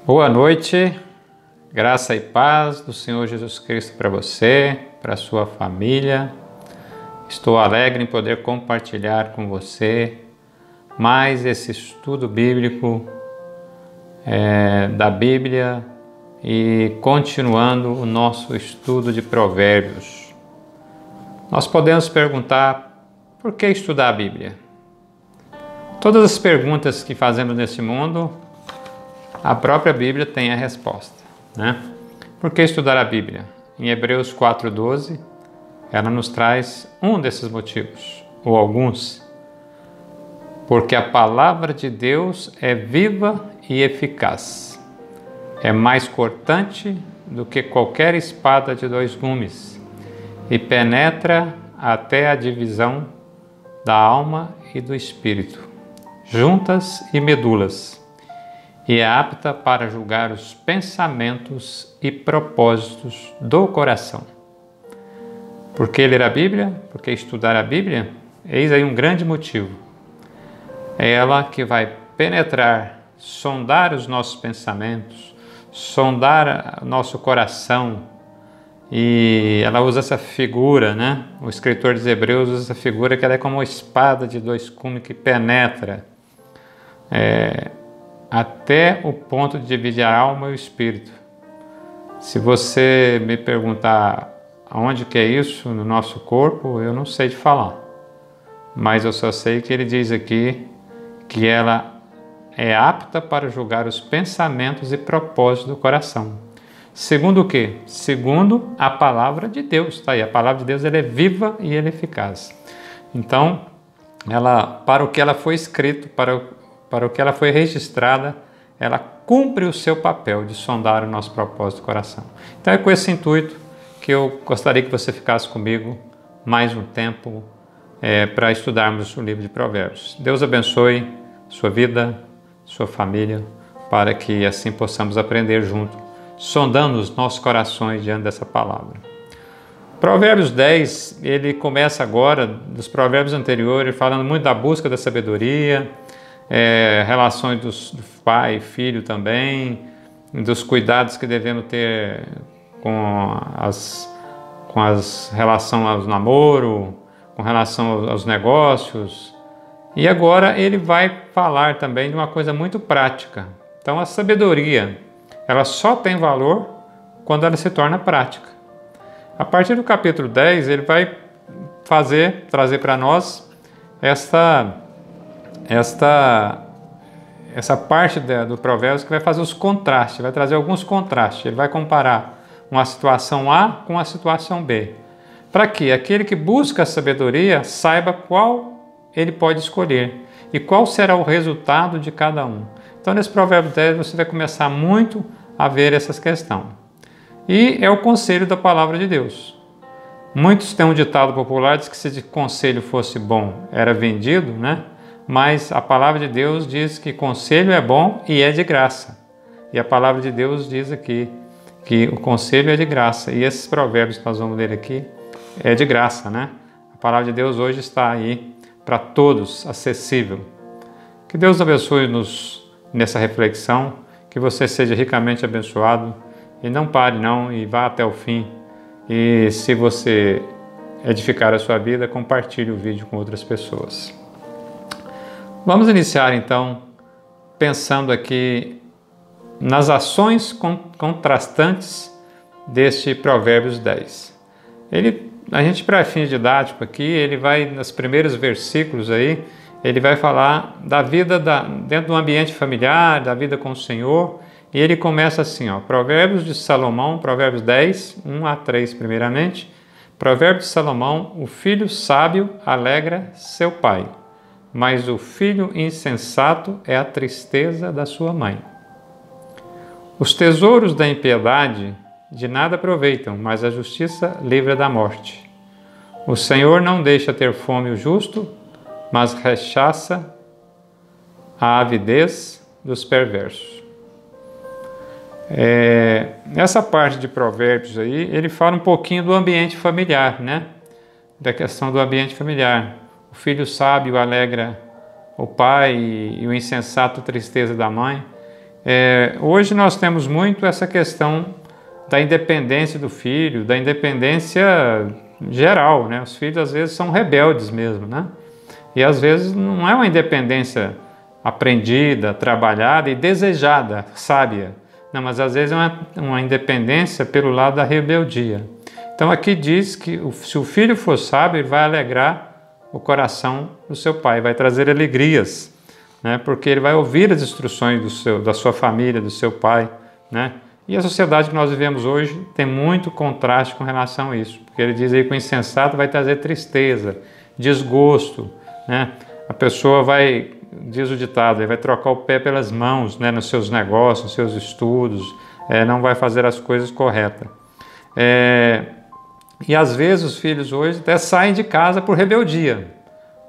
Boa noite, graça e paz do Senhor Jesus Cristo para você, para a sua família. Estou alegre em poder compartilhar com você mais esse estudo bíblico da Bíblia e continuando o nosso estudo de Provérbios. Nós podemos perguntar: por que estudar a Bíblia? Todas as perguntas que fazemos nesse mundo, a própria Bíblia tem a resposta, né? Por que estudar a Bíblia? Em Hebreus 4:12, ela nos traz um desses motivos, ou alguns. Porque a palavra de Deus é viva e eficaz. É mais cortante do que qualquer espada de dois gumes e penetra até a divisão da alma e do espírito, juntas e medulas, e é apta para julgar os pensamentos e propósitos do coração. Por que ler a Bíblia? Por que estudar a Bíblia? Eis aí um grande motivo. É ela que vai penetrar, sondar os nossos pensamentos, sondar o nosso coração. E ela usa essa figura, né? O escritor dos Hebreus usa essa figura que ela é como uma espada de dois gumes que penetra até o ponto de dividir a alma e o espírito. Se você me perguntar aonde que é isso no nosso corpo, eu não sei te falar. Mas eu só sei que ele diz aqui que ela é apta para julgar os pensamentos e propósitos do coração. Segundo o quê? Segundo a palavra de Deus. Tá aí, a palavra de Deus ela é viva e ela é eficaz. Então, para o que ela foi escrito, para o que ela foi registrada, ela cumpre o seu papel de sondar o nosso propósito do coração. Então é com esse intuito que eu gostaria que você ficasse comigo mais um tempo para estudarmos o livro de Provérbios. Deus abençoe sua vida, sua família, para que assim possamos aprender junto, sondando os nossos corações diante dessa palavra. Provérbios 10, ele começa agora, dos provérbios anteriores, falando muito da busca da sabedoria, relações do pai e filho também, dos cuidados que devemos ter com relação aos namoro, com relação aos negócios. E agora ele vai falar também de uma coisa muito prática. Então a sabedoria, ela só tem valor quando ela se torna prática. A partir do capítulo 10, ele vai trazer para nós essa parte do Provérbios que vai fazer os contrastes, vai trazer alguns contrastes. Ele vai comparar uma situação A com a situação B. Para que aquele que busca a sabedoria saiba qual ele pode escolher e qual será o resultado de cada um. Então, nesse Provérbio 10, você vai começar muito a ver essas questões. E é o conselho da palavra de Deus. Muitos têm um ditado popular, diz que se conselho fosse bom, era vendido, né? Mas a palavra de Deus diz que conselho é bom e é de graça. E a palavra de Deus diz aqui que o conselho é de graça. E esses provérbios que nós vamos ler aqui é de graça, né? A palavra de Deus hoje está aí para todos, acessível. Que Deus abençoe-nos nessa reflexão, que você seja ricamente abençoado e não pare não e vá até o fim. E se você edificar a sua vida, compartilhe o vídeo com outras pessoas. Vamos iniciar então pensando aqui nas ações contrastantes deste Provérbios 10. A gente, para fins didáticos aqui, ele vai, nos primeiros versículos aí, ele vai falar da vida dentro do ambiente familiar, da vida com o Senhor, e ele começa assim, Provérbios de Salomão, Provérbios 10, 1 a 3 primeiramente. Provérbio de Salomão: o filho sábio alegra seu pai, mas o filho insensato é a tristeza da sua mãe. Os tesouros da impiedade de nada aproveitam, mas a justiça livra da morte. O Senhor não deixa ter fome o justo, mas rechaça a avidez dos perversos. Essa parte de Provérbios aí, ele fala um pouquinho do ambiente familiar, né? Da questão do ambiente familiar. O filho sábio alegra o pai e o insensato tristeza da mãe. Hoje nós temos muito essa questão da independência do filho, da independência geral, né? Os filhos às vezes são rebeldes mesmo, né? E às vezes não é uma independência aprendida, trabalhada e desejada, sábia. Não, mas às vezes é uma independência pelo lado da rebeldia. Então aqui diz que se o filho for sábio, ele vai alegrar o coração do seu pai, vai trazer alegrias, né? Porque ele vai ouvir as instruções da sua família, do seu pai, né? E a sociedade que nós vivemos hoje tem muito contraste com relação a isso, porque ele diz aí que o insensato vai trazer tristeza, desgosto, né? A pessoa vai, diz o ditado, ele vai trocar o pé pelas mãos, né? Nos seus negócios, nos seus estudos, não vai fazer as coisas corretas. E às vezes os filhos hoje até saem de casa por rebeldia.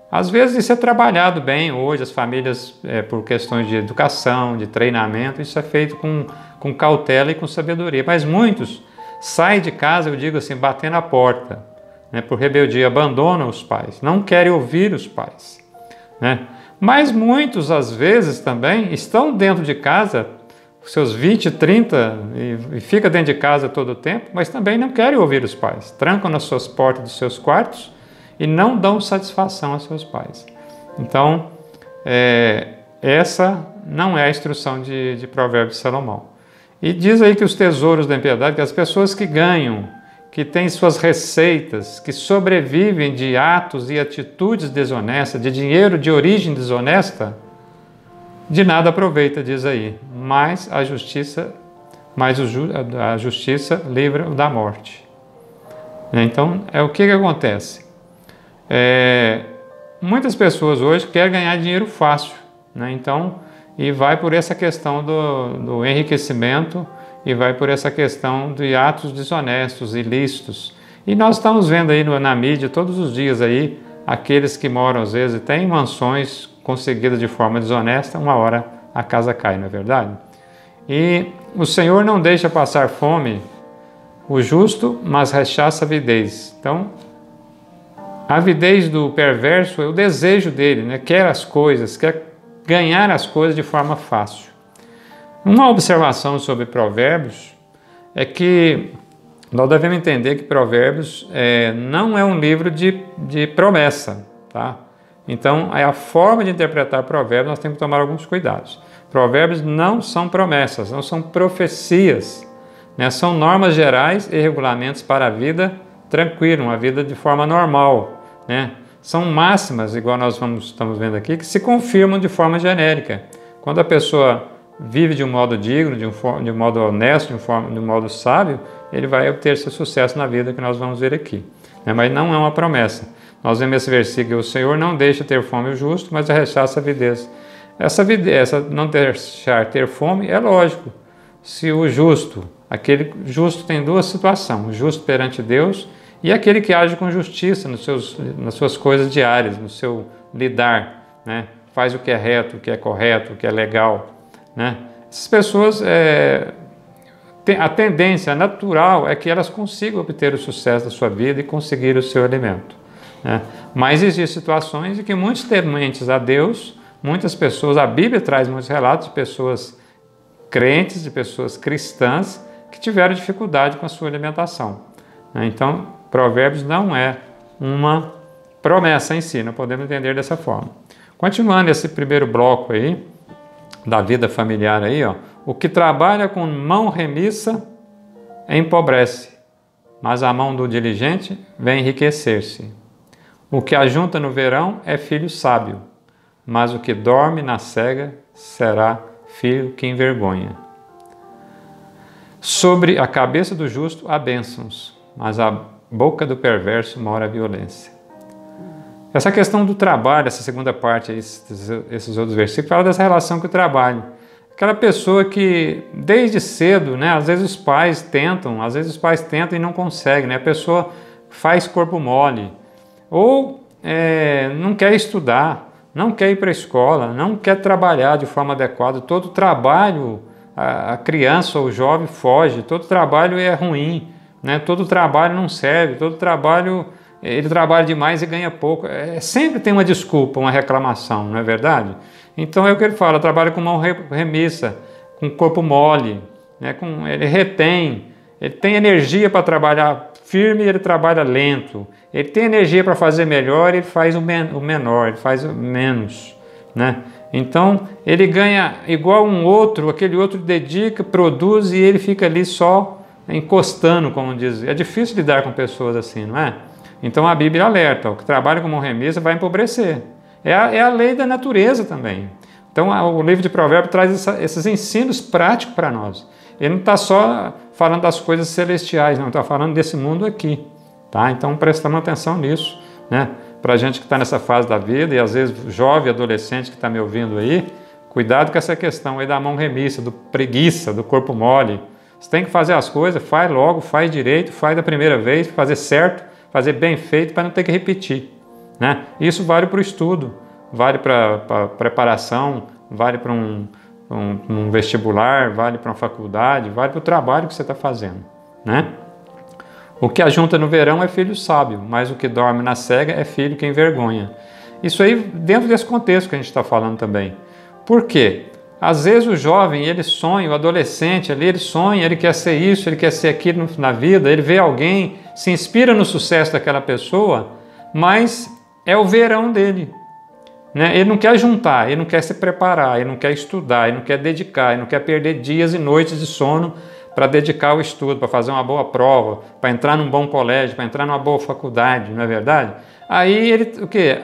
Às vezes isso é trabalhado bem hoje, as famílias, por questões de educação, de treinamento, isso é feito com cautela e com sabedoria. Mas muitos saem de casa, eu digo assim, batendo a porta, né, por rebeldia, abandonam os pais, não querem ouvir os pais, né? Mas muitos, às vezes, também estão dentro de casa, seus 20, 30, e fica dentro de casa todo o tempo, mas também não querem ouvir os pais. Trancam nas suas portas dos seus quartos e não dão satisfação aos seus pais. Então, essa não é a instrução de Provérbios de Salomão. E diz aí que os tesouros da impiedade, que as pessoas que ganham, que têm suas receitas, que sobrevivem de atos e atitudes desonestas, de dinheiro de origem desonesta, de nada aproveita, diz aí, mas a justiça livra-o da morte. Então, o que acontece? Muitas pessoas hoje querem ganhar dinheiro fácil, né? Então, e vai por essa questão do enriquecimento e vai por essa questão de atos desonestos, ilícitos. E nós estamos vendo aí na mídia todos os dias aí, aqueles que moram às vezes, têm mansões conseguidas de forma desonesta, uma hora a casa cai, não é verdade? E o Senhor não deixa passar fome o justo, mas rechaça a avidez. Então, a avidez do perverso é o desejo dele, né? Quer as coisas, quer ganhar as coisas de forma fácil. Uma observação sobre Provérbios é que nós devemos entender que Provérbios não é um livro de promessa, tá? Então, a forma de interpretar Provérbios, nós temos que tomar alguns cuidados. Provérbios não são promessas, não são profecias, né? São normas gerais e regulamentos para a vida tranquila, uma vida de forma normal, né? São máximas, igual nós estamos vendo aqui, que se confirmam de forma genérica. Quando a pessoa vive de um modo digno, de um modo honesto, de um modo sábio, ele vai obter seu sucesso na vida, que nós vamos ver aqui, né? Mas não é uma promessa. Nós vemos esse versículo: o Senhor não deixa ter fome o justo, mas rechaça a avidez. Essa não deixar ter fome é lógico. Se o justo, aquele justo tem duas situações: o justo perante Deus e aquele que age com justiça nas suas coisas diárias, no seu lidar, né? Faz o que é reto, o que é correto, o que é legal, né? Essas pessoas, a tendência natural é que elas consigam obter o sucesso da sua vida e conseguir o seu alimento, né? Mas existem situações em que muitos tementes a Deus, muitas pessoas, a Bíblia traz muitos relatos de pessoas crentes, de pessoas cristãs que tiveram dificuldade com a sua alimentação, né? Então, Provérbios não é uma promessa em si, não podemos entender dessa forma. Continuando esse primeiro bloco aí, da vida familiar aí, ó, o que trabalha com mão remissa empobrece, mas a mão do diligente vem enriquecer-se. O que ajunta no verão é filho sábio, mas o que dorme na cega será filho que envergonha. Sobre a cabeça do justo há bênçãos, mas a boca do perverso mora a violência. Essa questão do trabalho, essa segunda parte, esses outros versículos, fala dessa relação com o trabalho. Aquela pessoa que, desde cedo, né, às vezes os pais tentam e não conseguem, né? A pessoa faz corpo mole, ou não quer estudar, não quer ir para a escola, não quer trabalhar de forma adequada. Todo trabalho, a criança ou o jovem foge, todo trabalho é ruim, né? Todo trabalho não serve, todo trabalho, ele trabalha demais e ganha pouco. Sempre tem uma desculpa, uma reclamação, não é verdade? Então é o que ele fala: trabalha com mão remissa, com o corpo mole, né? Ele retém, ele tem energia para trabalhar firme e ele trabalha lento. Ele tem energia para fazer melhor e ele faz o menor, ele faz o menos, né? Então ele ganha igual um outro, aquele outro dedica, produz e ele fica ali só encostando, como diz. É difícil lidar com pessoas assim, não é? Então a Bíblia alerta, o que trabalha como remissa vai empobrecer. É a lei da natureza também. Então o livro de Provérbios traz esses ensinos práticos para nós. Ele não está só falando das coisas celestiais, não, está falando desse mundo aqui. Tá? Então prestamos atenção nisso, né? Para a gente que está nessa fase da vida, e às vezes jovem, adolescente que está me ouvindo aí, cuidado com essa questão aí da mão remissa, do preguiça, do corpo mole. Você tem que fazer as coisas, faz logo, faz direito, faz da primeira vez, fazer certo, fazer bem feito para não ter que repetir, né? Isso vale para o estudo, vale para preparação, vale para um vestibular, vale para uma faculdade, vale para o trabalho que você está fazendo, né? O que ajunta no verão é filho sábio, mas o que dorme na cega é filho que envergonha. Isso aí dentro desse contexto que a gente está falando também. Por quê? Às vezes o jovem, ele sonha, o adolescente ali, ele sonha, ele quer ser isso, ele quer ser aquilo na vida, ele vê alguém, se inspira no sucesso daquela pessoa, mas é o verão dele, né? Ele não quer juntar, ele não quer se preparar, ele não quer estudar, ele não quer dedicar, ele não quer perder dias e noites de sono para dedicar ao estudo, para fazer uma boa prova, para entrar num bom colégio, para entrar numa boa faculdade, não é verdade? Aí ele o que?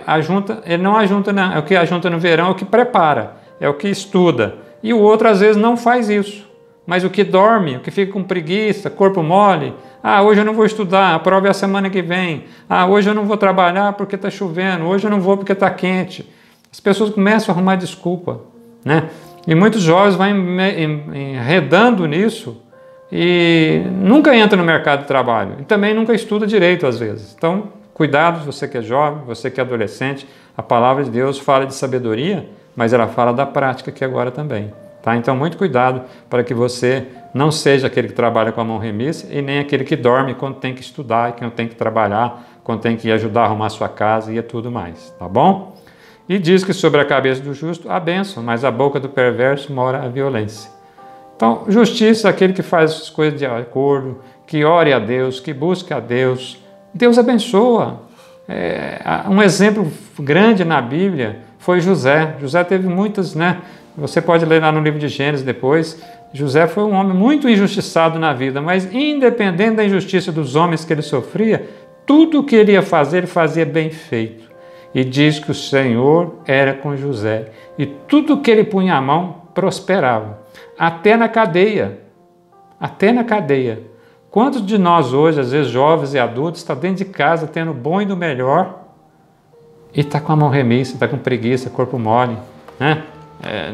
Ele não ajunta, não. O que ajunta no verão é o que prepara, é o que estuda. E o outro às vezes não faz isso. Mas o que dorme, o que fica com preguiça, corpo mole, hoje eu não vou estudar, a prova é a semana que vem. Hoje eu não vou trabalhar porque está chovendo, hoje eu não vou porque está quente. As pessoas começam a arrumar desculpa, né? E muitos jovens vão enredando nisso e nunca entra no mercado de trabalho. E também nunca estuda direito às vezes. Então, cuidado, você que é jovem, você que é adolescente, a palavra de Deus fala de sabedoria, mas ela fala da prática aqui agora também. Tá? Então, muito cuidado para que você não seja aquele que trabalha com a mão remissa e nem aquele que dorme quando tem que estudar, e quando tem que trabalhar, quando tem que ajudar a arrumar sua casa e tudo mais. Tá bom? E diz que sobre a cabeça do justo a bênção, mas a boca do perverso mora a violência. Então, justiça é aquele que faz as coisas de acordo, que ore a Deus, que busque a Deus. Deus abençoa. Um exemplo grande na Bíblia foi José. José teve muitas, né? Você pode ler lá no livro de Gênesis depois. José foi um homem muito injustiçado na vida, mas independente da injustiça dos homens que ele sofria, tudo o que ele ia fazer, ele fazia bem feito. E diz que o Senhor era com José. E tudo que ele punha a mão prosperava. Até na cadeia. Até na cadeia. Quantos de nós hoje, às vezes jovens e adultos, está dentro de casa tendo o bom e do melhor e está com a mão remissa, está com preguiça, corpo mole, né?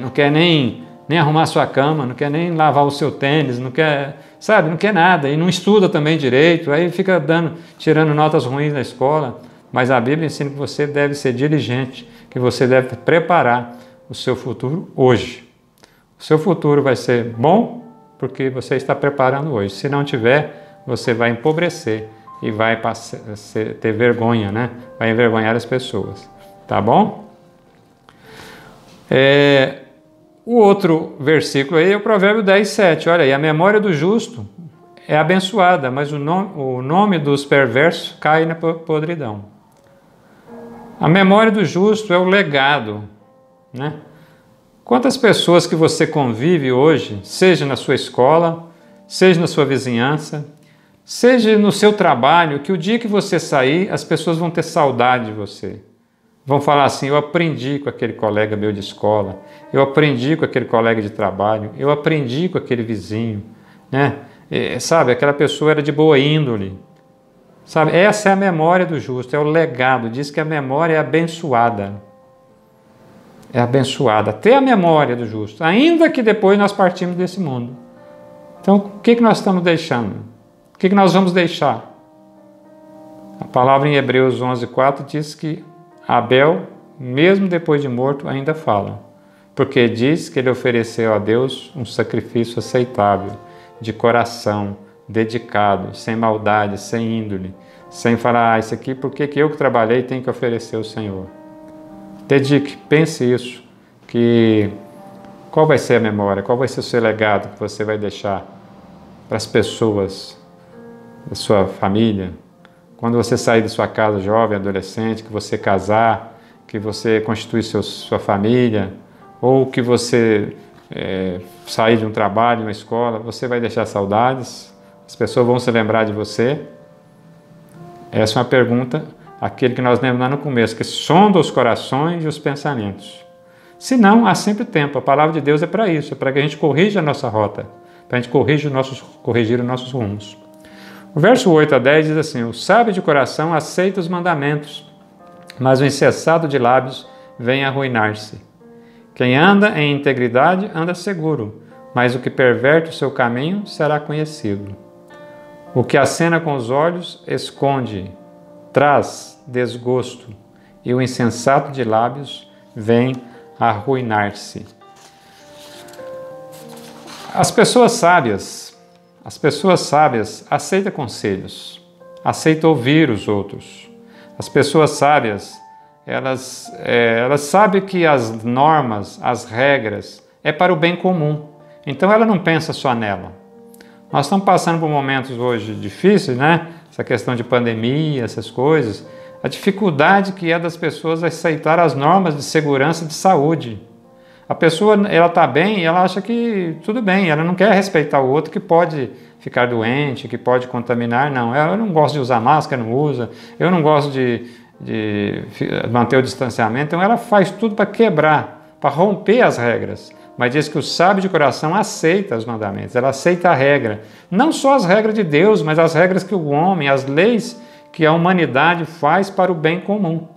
Não quer nem arrumar sua cama, não quer nem lavar o seu tênis, não quer, sabe, não quer nada e não estuda também direito, aí fica tirando notas ruins na escola. Mas a Bíblia ensina que você deve ser diligente, que você deve preparar o seu futuro hoje. O seu futuro vai ser bom porque você está preparando hoje. Se não tiver, você vai empobrecer e vai ter vergonha, né? Vai envergonhar as pessoas. Tá bom? O outro versículo aí é o Provérbio 10:7. Olha aí, a memória do justo é abençoada, mas o nome dos perversos cai na podridão. A memória do justo é o legado, né? Quantas pessoas que você convive hoje, seja na sua escola, seja na sua vizinhança, seja no seu trabalho, que o dia que você sair, as pessoas vão ter saudade de você. Vão falar assim, eu aprendi com aquele colega meu de escola, eu aprendi com aquele colega de trabalho, eu aprendi com aquele vizinho, né? Sabe, aquela pessoa era de boa índole. Sabe, essa é a memória do justo, é o legado, diz que a memória é abençoada. É abençoada, até a memória do justo, ainda que depois nós partimos desse mundo. Então, o que nós estamos deixando? O que nós vamos deixar? A palavra em Hebreus 11:4 diz que Abel, mesmo depois de morto, ainda fala, porque diz que ele ofereceu a Deus um sacrifício aceitável, de coração, dedicado, sem maldade, sem índole, sem falar, isso aqui, por que eu que trabalhei tenho que oferecer ao Senhor? Dedique, pense isso, que Qual vai ser a memória? Qual vai ser o seu legado que você vai deixar para as pessoas da sua família? Quando você sair da sua casa, jovem, adolescente, que você casar, que você constitui sua família, ou que você sair de um trabalho, uma escola, você vai deixar saudades? As pessoas vão se lembrar de você? Essa é uma pergunta, aquele que nós lemos lá no começo, que sonda os corações e os pensamentos. Se não, há sempre tempo. A palavra de Deus é para isso, é para que a gente corrija a nossa rota, para a gente corrigir os nossos rumos. O verso 8 a 10 diz assim: o sábio de coração aceita os mandamentos, mas o incensado de lábios vem arruinar-se. Quem anda em integridade anda seguro, mas o que perverte o seu caminho será conhecido. O que acena com os olhos esconde, traz desgosto, e o insensato de lábios vem arruinar-se. As pessoas sábias aceitam conselhos, aceitam ouvir os outros. As pessoas sábias, elas sabem que as normas, as regras, é para o bem comum. Então ela não pensa só nela. Nós estamos passando por momentos hoje difíceis, né? Essa questão de pandemia, essas coisas. A dificuldade que é das pessoas aceitar as normas de segurança de saúde. A pessoa, ela está bem e ela acha que tudo bem, ela não quer respeitar o outro que pode ficar doente, que pode contaminar, não. Ela não gosta de usar máscara, não usa. Eu não gosto de manter o distanciamento. Então ela faz tudo para quebrar, para romper as regras. Mas diz que o sábio de coração aceita os mandamentos, ela aceita a regra. Não só as regras de Deus, mas as regras que o homem, as leis que a humanidade faz para o bem comum.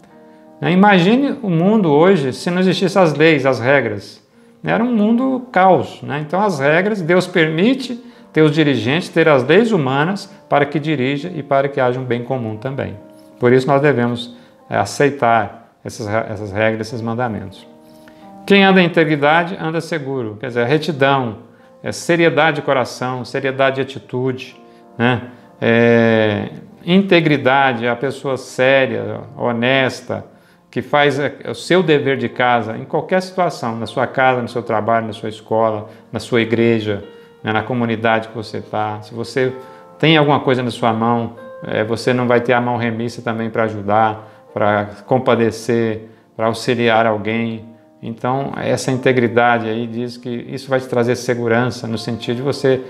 Imagine o mundo hoje se não existissem as leis, as regras. Era um mundo caos. Então as regras, Deus permite ter os dirigentes, ter as leis humanas para que dirija e para que haja um bem comum também. Por isso nós devemos aceitar essas regras, esses mandamentos. Quem anda em integridade anda seguro, quer dizer, retidão, seriedade de coração, seriedade de atitude, né? Integridade é a pessoa séria, honesta, que faz o seu dever de casa em qualquer situação, na sua casa, no seu trabalho, na sua escola, na sua igreja, né? Na comunidade que você está. Se você tem alguma coisa na sua mão, você não vai ter a mão remissa também para ajudar, para compadecer, para auxiliar alguém. Então, essa integridade aí diz que isso vai te trazer segurança, no sentido de você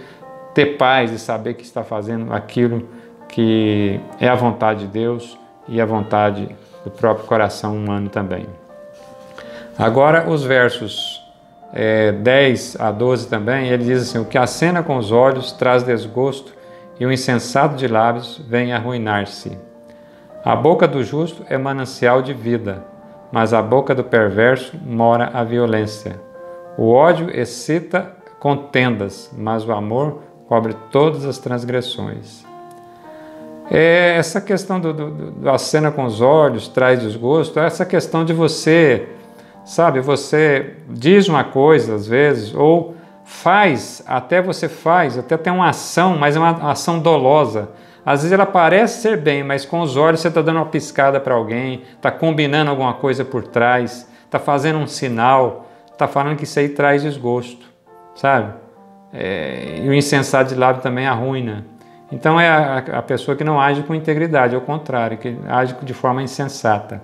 ter paz e saber que está fazendo aquilo que é a vontade de Deus e a vontade do próprio coração humano também. Agora, os versos 10 a 12 também, ele diz assim: o que acena com os olhos traz desgosto, e o insensato de lábios vem arruinar-se. A boca do justo é manancial de vida, mas a boca do perverso mora a violência. O ódio excita contendas, mas o amor cobre todas as transgressões. Essa questão do acena com os olhos traz desgosto, essa questão de você, sabe, você diz uma coisa às vezes, ou até tem uma ação, mas é uma ação dolosa. Às vezes ela parece ser bem, mas com os olhos você está dando uma piscada para alguém, está combinando alguma coisa por trás, está fazendo um sinal, está falando que isso aí traz desgosto, sabe? E o insensato de lábio também arruina. Então é a pessoa que não age com integridade, ao contrário, que age de forma insensata.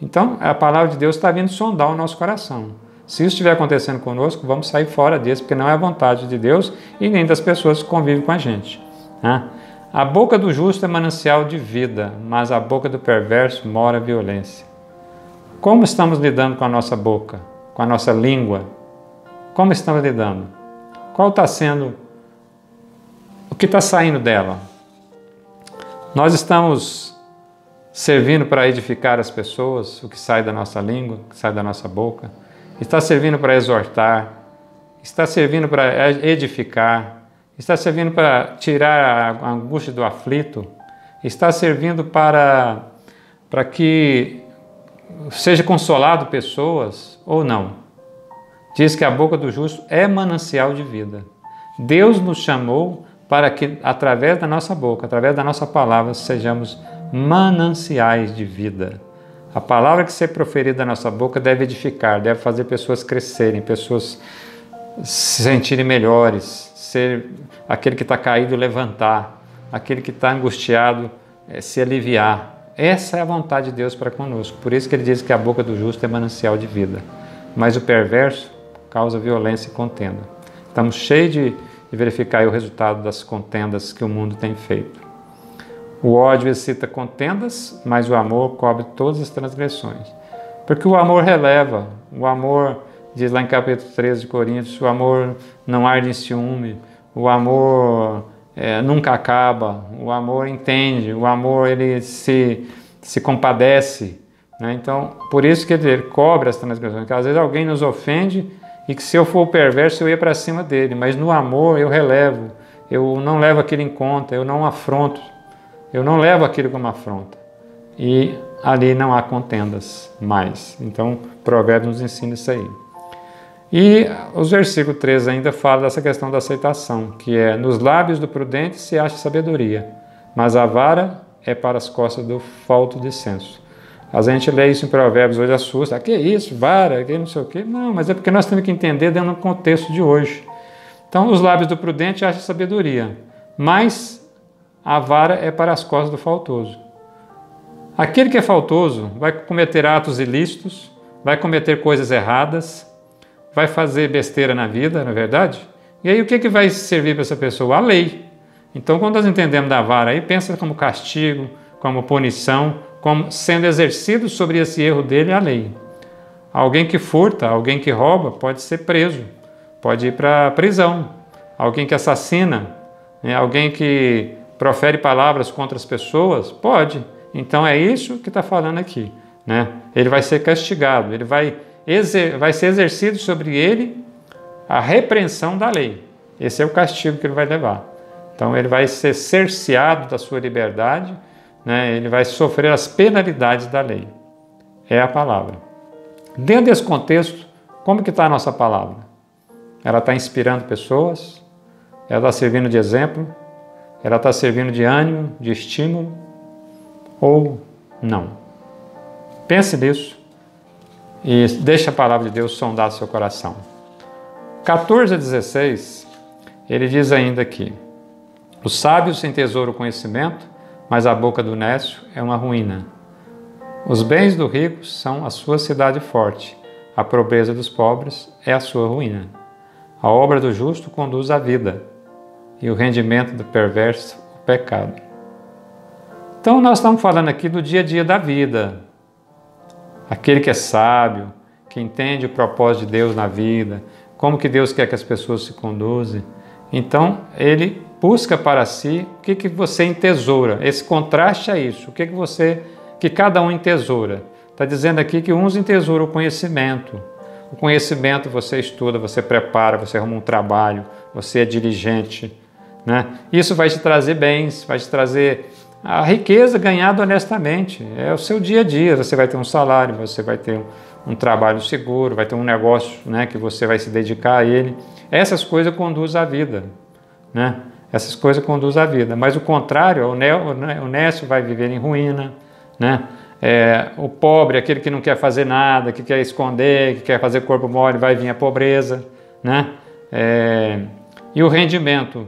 Então a palavra de Deus está vindo sondar o nosso coração. Se isso estiver acontecendo conosco, vamos sair fora disso, porque não é a vontade de Deus e nem das pessoas que convivem com a gente, né? A boca do justo é manancial de vida, mas a boca do perverso mora a violência. Como estamos lidando com a nossa boca, com a nossa língua? Como estamos lidando? Qual está sendo o que está saindo dela? Nós estamos servindo para edificar as pessoas, o que sai da nossa língua, o que sai da nossa boca? Está servindo para exortar? Está servindo para edificar? Está servindo para tirar a angústia do aflito? Está servindo para que seja consolado pessoas ou não? Diz que a boca do justo é manancial de vida. Deus nos chamou para que, através da nossa boca, através da nossa palavra, sejamos mananciais de vida. A palavra que ser proferida da nossa boca deve edificar, deve fazer pessoas crescerem, pessoas se sentirem melhores, ser aquele que está caído levantar, aquele que está angustiado se aliviar. Essa é a vontade de Deus para conosco. Por isso que ele diz que a boca do justo é manancial de vida, mas o perverso causa violência e contenda. Estamos cheios de verificar aí o resultado das contendas que o mundo tem feito. O ódio excita contendas, mas o amor cobre todas as transgressões. Porque o amor releva, o amor, diz lá em capítulo 13 de Coríntios, o amor não arde em ciúme, o amor nunca acaba, o amor entende, o amor ele se compadece, né? Então, por isso que ele cobre as transgressões, porque às vezes alguém nos ofende e que se eu for perverso eu ia para cima dele, mas no amor eu relevo, eu não levo aquilo em conta, eu não afronto, eu não levo aquilo como afronta. E ali não há contendas mais. Então, Provérbios nos ensina isso aí. E os versículos 13 ainda falam dessa questão da aceitação, que é: nos lábios do prudente se acha sabedoria, mas a vara é para as costas do falto de senso. A gente lê isso em Provérbios hoje, assusta. Que isso, vara, que não sei o quê. Não, mas é porque nós temos que entender dentro do contexto de hoje. Então, os lábios do prudente acham sabedoria, mas a vara é para as costas do faltoso. Aquele que é faltoso vai cometer atos ilícitos, vai cometer coisas erradas, vai fazer besteira na vida, não é verdade? E aí o que vai servir para essa pessoa? A lei. Então, quando nós entendemos da vara aí, pensa como castigo, como punição, como sendo exercido sobre esse erro dele a lei. Alguém que furta, alguém que rouba, pode ser preso, pode ir para a prisão. Alguém que assassina, alguém que profere palavras contra as pessoas, pode. Então é isso que está falando aqui, né? Ele vai ser castigado, ele vai ser exercido sobre ele a repreensão da lei. Esse é o castigo que ele vai levar. Então ele vai ser cerceado da sua liberdade, né? Ele vai sofrer as penalidades da lei. É a palavra. Dentro desse contexto, como que está a nossa palavra? Ela está inspirando pessoas? Ela está servindo de exemplo? Ela está servindo de ânimo, de estímulo? Ou não? Pense nisso e deixe a palavra de Deus sondar seu coração. 14 a 16, ele diz ainda aqui: os sábios têm tesouro o conhecimento, mas a boca do nécio é uma ruína. Os bens do rico são a sua cidade forte, a pobreza dos pobres é a sua ruína. A obra do justo conduz à vida, e o rendimento do perverso, o pecado. Então nós estamos falando aqui do dia a dia da vida. Aquele que é sábio, que entende o propósito de Deus na vida, como que Deus quer que as pessoas se conduzem. Então ele busca para si o que você entesoura. Esse contraste é isso. O que cada um entesoura. Está dizendo aqui que uns entesouram o conhecimento. O conhecimento você estuda, você prepara, você arruma um trabalho, você é diligente, né? Isso vai te trazer bens, vai te trazer a riqueza ganhada honestamente. É o seu dia a dia. Você vai ter um salário, você vai ter um trabalho seguro, vai ter um negócio, né, que você vai se dedicar a ele. Essas coisas conduzem à vida, né? Essas coisas conduzem à vida. Mas o contrário, o nécio vai viver em ruína, né? O pobre, aquele que não quer fazer nada, que quer esconder, que quer fazer corpo mole, vai vir a pobreza, né? E o rendimento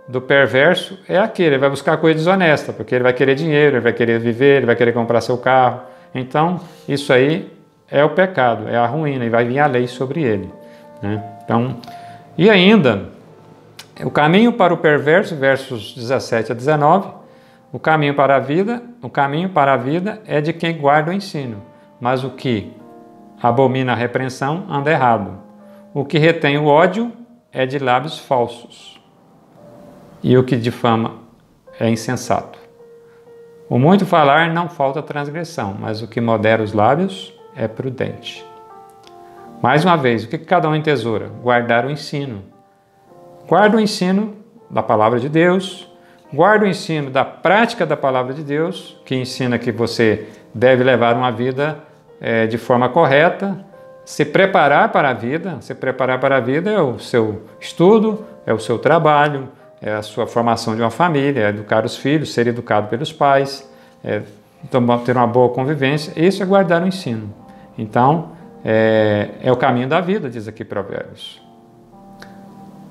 do perverso é aquele, ele vai buscar coisa desonesta, porque ele vai querer dinheiro, ele vai querer viver, ele vai querer comprar seu carro. Então, isso aí é o pecado, é a ruína, e vai vir a lei sobre ele, né? Então, e ainda, o caminho para o perverso, versos 17 a 19, o caminho para a vida é de quem guarda o ensino, mas o que abomina a repreensão anda errado. O que retém o ódio é de lábios falsos. E o que difama é insensato. O muito falar não falta transgressão, mas o que modera os lábios é prudente. Mais uma vez, o que cada um entesoura? Guardar o ensino. Guarda o ensino da palavra de Deus, guarda o ensino da prática da palavra de Deus, que ensina que você deve levar uma vida de forma correta, se preparar para a vida. Se preparar para a vida é o seu estudo, é o seu trabalho, é a sua formação de uma família, é educar os filhos, ser educado pelos pais, ter uma boa convivência. Isso é guardar o ensino. Então, é o caminho da vida, diz aqui Provérbios.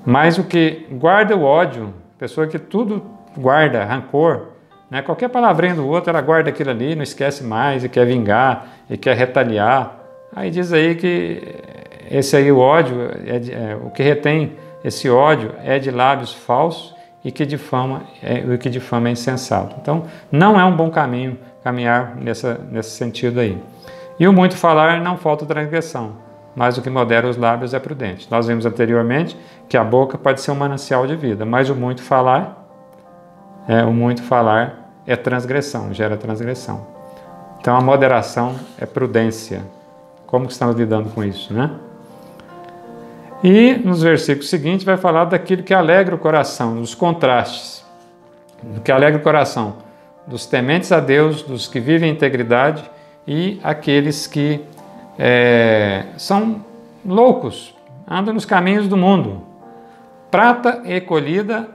Mas o que guarda o ódio, pessoa que tudo guarda, rancor, né? Qualquer palavrinha do outro, ela guarda aquilo ali, não esquece mais, e quer vingar, e quer retaliar. Aí diz aí que esse aí, o ódio, o que retém esse ódio é de lábios falsos e que difama, o que difama é insensato. Então, não é um bom caminho caminhar nesse sentido aí. E o muito falar não falta transgressão, mas o que modera os lábios é prudente. Nós vimos anteriormente que a boca pode ser um manancial de vida, mas o muito falar é transgressão, gera transgressão. Então, a moderação é prudência. Como que estamos lidando com isso, né? E nos versículos seguintes vai falar daquilo que alegra o coração, dos contrastes, do que alegra o coração dos tementes a Deus, dos que vivem em integridade e aqueles que são loucos, andam nos caminhos do mundo. Prata escolhida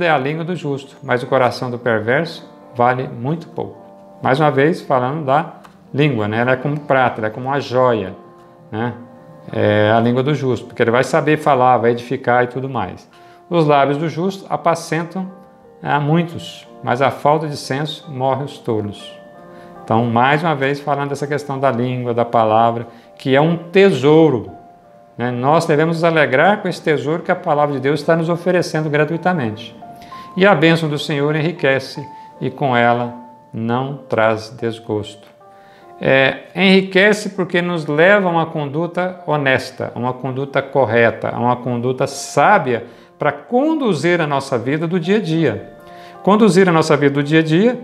é a língua do justo, mas o coração do perverso vale muito pouco. Mais uma vez, falando da língua, né? Ela é como prata, ela é como uma joia, né? É a língua do justo, porque ele vai saber falar, vai edificar e tudo mais. Os lábios do justo apacentam a muitos, mas a falta de senso morre os tolos. Então, mais uma vez, falando dessa questão da língua, da palavra, que é um tesouro, né? Nós devemos nos alegrar com esse tesouro que a palavra de Deus está nos oferecendo gratuitamente. E a bênção do Senhor enriquece e com ela não traz desgosto. Enriquece porque nos leva a uma conduta honesta, a uma conduta correta, a uma conduta sábia para conduzir a nossa vida do dia a dia. Conduzir a nossa vida do dia a dia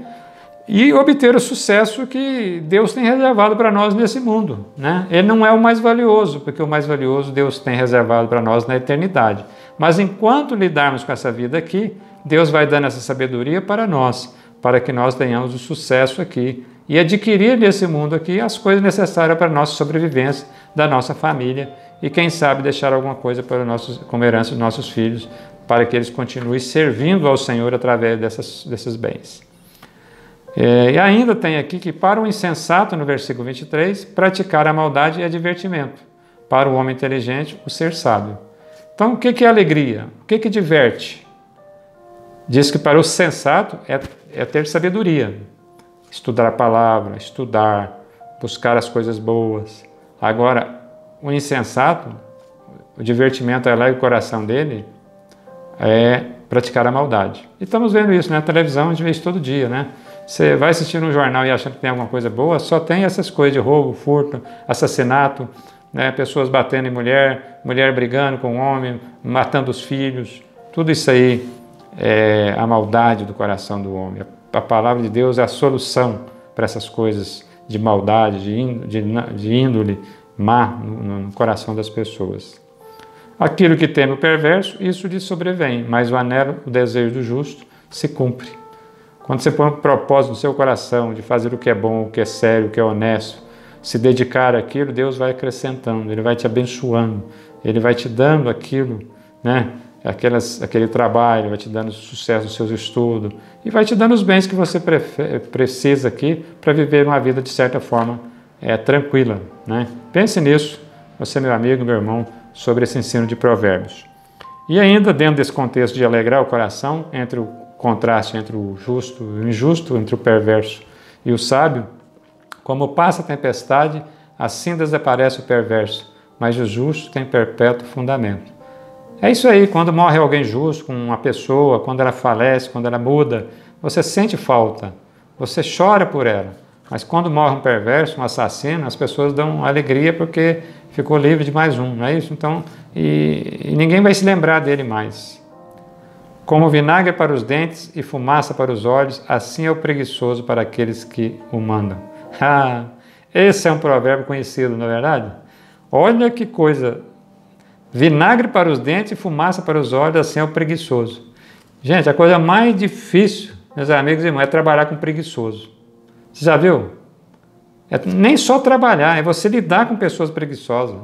e obter o sucesso que Deus tem reservado para nós nesse mundo, né? Ele não é o mais valioso, porque o mais valioso Deus tem reservado para nós na eternidade. Mas enquanto lidarmos com essa vida aqui, Deus vai dando essa sabedoria para nós, para que nós tenhamos o sucesso aqui e adquirir nesse mundo aqui as coisas necessárias para a nossa sobrevivência, da nossa família e quem sabe deixar alguma coisa para como herança dos nossos filhos, para que eles continuem servindo ao Senhor através desses bens. E ainda tem aqui que para o insensato, no versículo 23, praticar a maldade é divertimento. Para o homem inteligente, o ser sábio. Então, o que é alegria? O que diverte? Diz que para o sensato é ter sabedoria. Estudar a palavra, estudar, buscar as coisas boas. Agora, o insensato, o divertimento alegra o coração dele, é praticar a maldade. E estamos vendo isso na televisão, a gente vê isso todo dia, né? Você vai assistir um jornal e achando que tem alguma coisa boa, só tem essas coisas de roubo, furto, assassinato, né? Pessoas batendo em mulher, mulher brigando com o homem, matando os filhos. Tudo isso aí é a maldade do coração do homem. A palavra de Deus é a solução para essas coisas de maldade, de índole má no coração das pessoas. Aquilo que teme o perverso, isso lhe sobrevém, mas o anelo, o desejo do justo, se cumpre. Quando você põe um propósito no seu coração de fazer o que é bom, o que é sério, o que é honesto, se dedicar àquilo, Deus vai acrescentando, Ele vai te abençoando, Ele vai te dando aquilo, né? Aquele trabalho, vai te dando sucesso nos seus estudos e vai te dando os bens que você precisa aqui para viver uma vida de certa forma tranquila, né? Pense nisso, você, meu amigo, meu irmão, sobre esse ensino de Provérbios. E ainda dentro desse contexto de alegrar o coração, entre o contraste entre o justo e o injusto, entre o perverso e o sábio, como passa a tempestade, assim desaparece o perverso, mas o justo tem perpétuo fundamento. É isso aí, quando morre alguém justo com uma pessoa, quando ela falece, quando ela muda, você sente falta, você chora por ela. Mas quando morre um perverso, um assassino, as pessoas dão alegria porque ficou livre de mais um, não é isso? Então, e ninguém vai se lembrar dele mais. Como vinagre para os dentes e fumaça para os olhos, assim é o preguiçoso para aqueles que o mandam. Esse é um provérbio conhecido, não é verdade? Olha que coisa! Vinagre para os dentes e fumaça para os olhos, assim é o preguiçoso. Gente, a coisa mais difícil, meus amigos e irmãos, é trabalhar com preguiçoso. Você já viu? Nem só trabalhar, é você lidar com pessoas preguiçosas,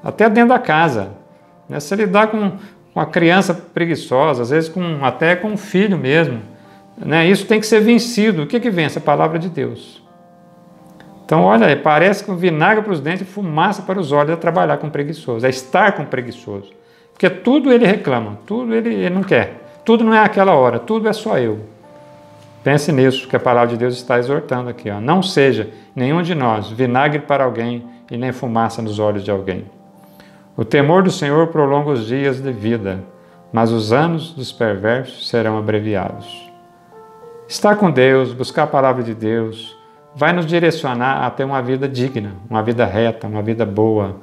até dentro da casa. Né? Você lidar com a criança preguiçosa, às vezes até com um filho mesmo. Né? Isso tem que ser vencido. O que vence? A palavra de Deus. Então, olha, parece que um vinagre para os dentes e fumaça para os olhos é trabalhar com preguiçoso, é estar com preguiçoso. Porque tudo ele reclama, tudo ele não quer. Tudo não é aquela hora, tudo é só eu. Pense nisso, que a palavra de Deus está exortando aqui. Ó. Não seja nenhum de nós vinagre para alguém e nem fumaça nos olhos de alguém. O temor do Senhor prolonga os dias de vida, mas os anos dos perversos serão abreviados. Estar com Deus, buscar a palavra de Deus, vai nos direcionar a ter uma vida digna, uma vida reta, uma vida boa,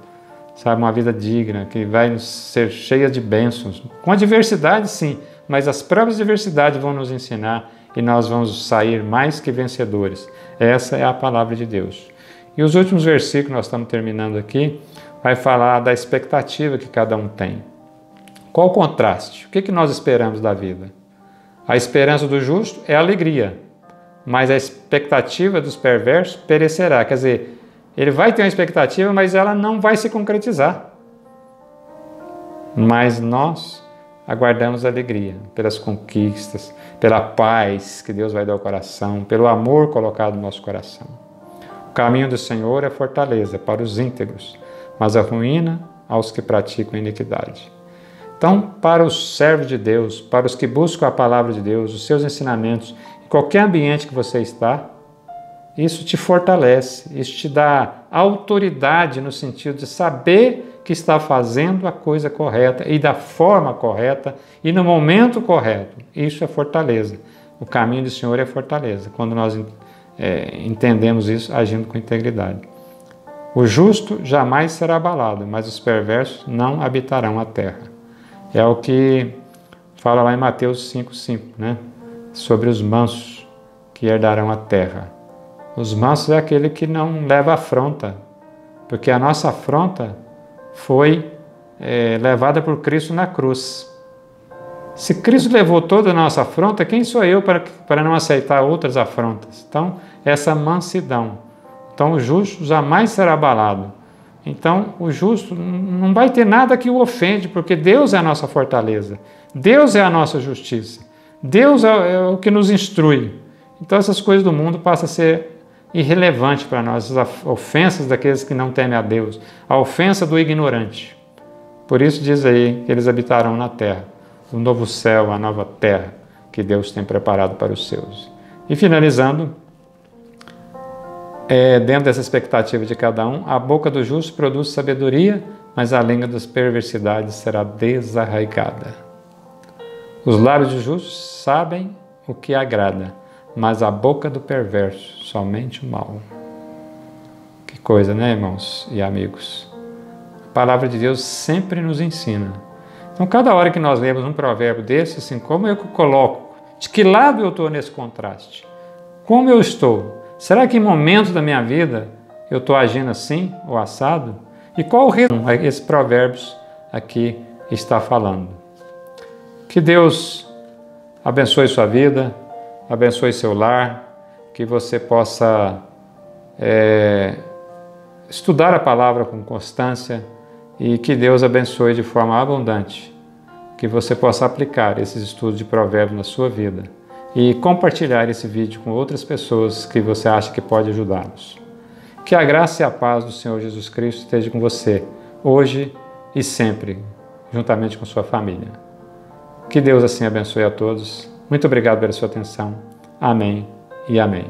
sabe, uma vida digna, que vai nos ser cheia de bênçãos. Com adversidade, sim, mas as próprias adversidades vão nos ensinar e nós vamos sair mais que vencedores. Essa é a palavra de Deus. E os últimos versículos, nós estamos terminando aqui, vai falar da expectativa que cada um tem. Qual o contraste? O que nós esperamos da vida? A esperança do justo é alegria, mas a expectativa dos perversos perecerá. Quer dizer, ele vai ter uma expectativa, mas ela não vai se concretizar. Mas nós aguardamos alegria pelas conquistas, pela paz que Deus vai dar ao coração, pelo amor colocado no nosso coração. O caminho do Senhor é fortaleza para os íntegros, mas a ruína aos que praticam iniquidade. Então, para os servos de Deus, para os que buscam a palavra de Deus, os seus ensinamentos, em qualquer ambiente que você está, isso te fortalece, isso te dá autoridade no sentido de saber que está fazendo a coisa correta e da forma correta e no momento correto. Isso é fortaleza. O caminho do Senhor é fortaleza, quando nós entendemos isso agindo com integridade. O justo jamais será abalado, mas os perversos não habitarão a terra. É o que fala lá em Mateus 5,5, né? Sobre os mansos que herdarão a terra. Os mansos é aquele que não leva afronta, porque a nossa afronta foi levada por Cristo na cruz. Se Cristo levou toda a nossa afronta, quem sou eu para não aceitar outras afrontas? Então, essa mansidão. Então, o justo jamais será abalado. Então, o justo não vai ter nada que o ofende, porque Deus é a nossa fortaleza. Deus é a nossa justiça. Deus é o que nos instrui. Então, essas coisas do mundo passam a ser irrelevantes para nós, as ofensas daqueles que não temem a Deus, a ofensa do ignorante. Por isso diz aí que eles habitarão na terra, o novo céu, a nova terra que Deus tem preparado para os seus. E finalizando, dentro dessa expectativa de cada um, a boca do justo produz sabedoria, mas a língua das perversidades será desarraigada. Os lábios do justo sabem o que agrada, mas a boca do perverso somente o mal. Que coisa, né, irmãos e amigos? A palavra de Deus sempre nos ensina. Então, cada hora que nós lemos um provérbio desse, assim, como eu coloco? De que lado eu estou nesse contraste? Como eu estou? Será que em momentos da minha vida eu estou agindo assim ou assado? E qual o resumo esses provérbios aqui está falando? Que Deus abençoe sua vida, abençoe seu lar, que você possa estudar a palavra com constância e que Deus abençoe de forma abundante, que você possa aplicar esses estudos de provérbios na sua vida e compartilhar esse vídeo com outras pessoas que você acha que pode ajudá-los. Que a graça e a paz do Senhor Jesus Cristo esteja com você, hoje e sempre, juntamente com sua família. Que Deus assim abençoe a todos. Muito obrigado pela sua atenção. Amém e amém.